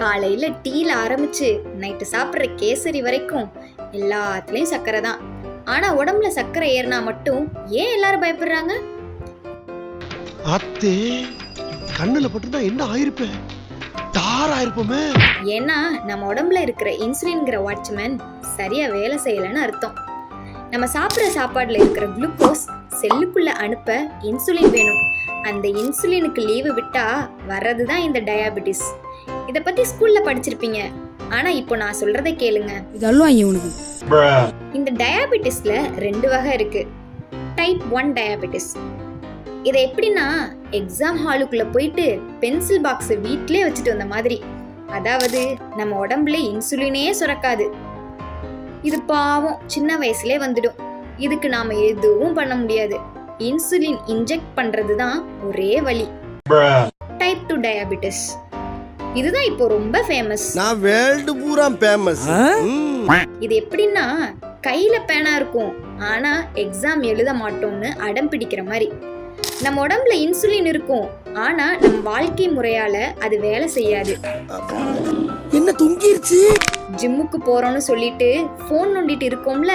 காலையில டீல ஆரம்பிச்சு நைட்டு சாப்பிட்ற கேசரி வரைக்கும் எல்லாத்துலயும் சர்க்கரை தான். ஆனா உடம்புல சர்க்கரை ஏறினா மட்டும் ஏன் எல்லாரும் பயப்படுறாங்க? அத்தே கண்ணுல பட்டுனா என்ன ஆயிருப்பேன், டார் ஆயிருப்போமே. ஏன்னா நம்ம உடம்புல இருக்கிற இன்சுலின்ங்கிற வாட்ச்மேன் சரியா வேலை செய்யலன்னு அர்த்தம். நம்ம சாப்பிட்ற சாப்பாடுல இருக்கிற குளுக்கோஸ் செல்லுக்குள்ள அனுப்ப இன்சுலின் வேணும். அந்த இன்சுலினுக்கு லீவு விட்டா வர்றதுதான் இந்த டயாபெட்டிஸ். இத பத்தி ஸ்கூல்ல படிச்சிருப்பீங்க. ஆனா இப்போ நான் சொல்றதை கேளுங்க. இந்த டயாபெட்டிஸ்ல 2 வகை இருக்கு. Type 1 diabetes. இதை எப்படின்னா எக்ஸாம் ஹாலுக்குள்ள போயிட்டு பென்சில் பாக்ஸ் வீட்லயே வச்சுட்டு வந்த மாதிரி. அதாவது நம்ம உடம்புல இன்சுலினே சுரக்காது. இது பாவம் சின்ன வயசுலே வந்துடும். இதுக்கு நாம எதுவும் பண்ண முடியாது. இன்சுலின் இன்ஜெக்ட் பண்றதுதான் ஒரே வழி. Type 2 diabetes. இதுதான் இப்போ ரொம்ப ஃபேமஸ். நான் வேர்ல்ட் பூரா ஃபேமஸ். இது எப்படின்னா கையில பேனா இருக்கும், ஆனா எக்ஸாம் எழுத மாட்டோம்னு அடம் பிடிக்கிற மாதிரி. நம்ம உடம்புல இன்சுலின் இருக்கும், ஆனா நம்ம வாழ்க்கை முறையால அது வேலை செய்யாது. என்ன தொங்கிருச்சு? ஜிம்முக்கு போறோம்னு சொல்லிட்டு போன் நோண்டிட்டு இருக்கோம்ல,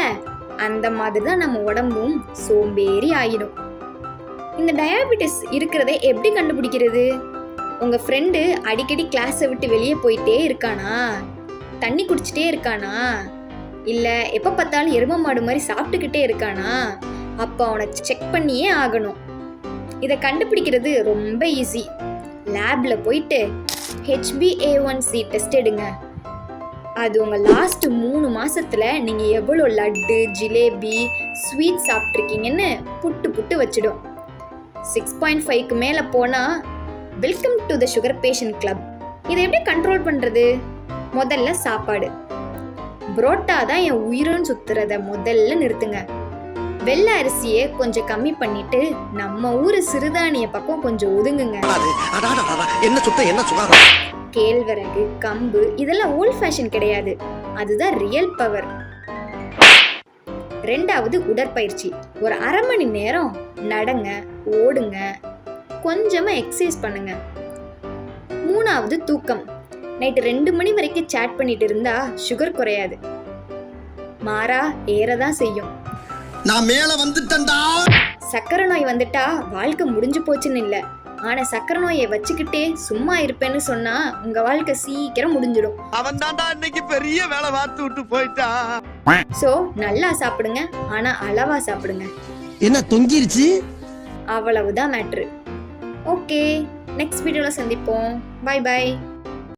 அந்த மாதிரி தான் நம்ம உடம்பும் சோம்பேறி ஆயிடும். இந்த டயாபெட்டிஸ் இருக்கிறதை எப்படி கண்டுபிடிக்கிறது? உங்க ஃப்ரெண்டு அடிக்கடி கிளாஸை விட்டு வெளியே போயிட்டே இருக்கானா, தண்ணி குடிச்சிட்டே இருக்கானா, இல்ல எப்ப பார்த்தாலும் எரும மாடு மாதிரி சாப்பிட்டுக்கிட்டே இருக்கானா, அப்ப அவனை செக் பண்ணியே ஆகணும். இதை கண்டுபிடிக்கிறது ரொம்ப ஈஸி. லேப்ல போயிட்டு HbA1c டெஸ்ட் எடுங்க. அது உங்க லாஸ்ட் 3 மாசத்துல நீங்க எவ்வளவு லட்டு, ஜிலேபி, ஸ்வீட் சாப்பிட்ருக்கீங்கன்னு புட்டு புட்டு வச்சிடும். 6.5க்கு மேல போனா welcome to the sugar patient club. இதை எப்படி கண்ட்ரோல் பண்றது? முதல்ல சாப்பாடு. புரோட்டா தான் என் உயிரோன்னு சுத்துறத முதல்ல நிறுத்துங்க. வெள்ளை அரிசியை கொஞ்சம் கம்மி பண்ணிட்டு நம்ம ஊரு சிறுதானிய பக்கம் கொஞ்சம் ஒதுங்குங்க. என்ன சுத்தம், என்ன சுகாதாரம்? கேழ்வரகு, கம்பு இதெல்லாம் ஓல்ட் ஃபேஷன் கிடையாது, அதுதான் ரியல் பவர். 2வது உடற்பயிற்சி. ஒரு அரை மணி நேரம் நடங்க, ஓடுங்க, கொஞ்சமா எக்ஸசைஸ் பண்ணுங்க. 3வது தூக்கம். நைட்டு 2 மணி வரைக்கும் சேட் பண்ணிட்டு இருந்தா சுகர் குறையாது, மாறா ஏறதான் செய்யும். நான் மேல வந்துட்டேன்டா. சக்கரை நோய் வந்துட்டா வாழ்க்கை முடிஞ்சு போச்சுன்னு இல்ல, ஆனா சக்கரை நோயை வச்சுக்கிட்டே சும்மா இருப்பேன்னு சொன்னா உங்க வாழ்க்கை சீக்கிரம் முடிஞ்சிடும். அவன் தான்டா இன்னைக்கு பெரிய வேலை பார்த்து விட்டு போயிட்டான். சோ நல்லா சாப்பிடுங்க, ஆனா அளவா சாப்பிடுங்க. என்ன தொங்கிருச்சு? அவ்வளவுதான் மேட்ரு. ஓகே, நெக்ஸ்ட் வீடியோல சந்திப்போம். Bye by.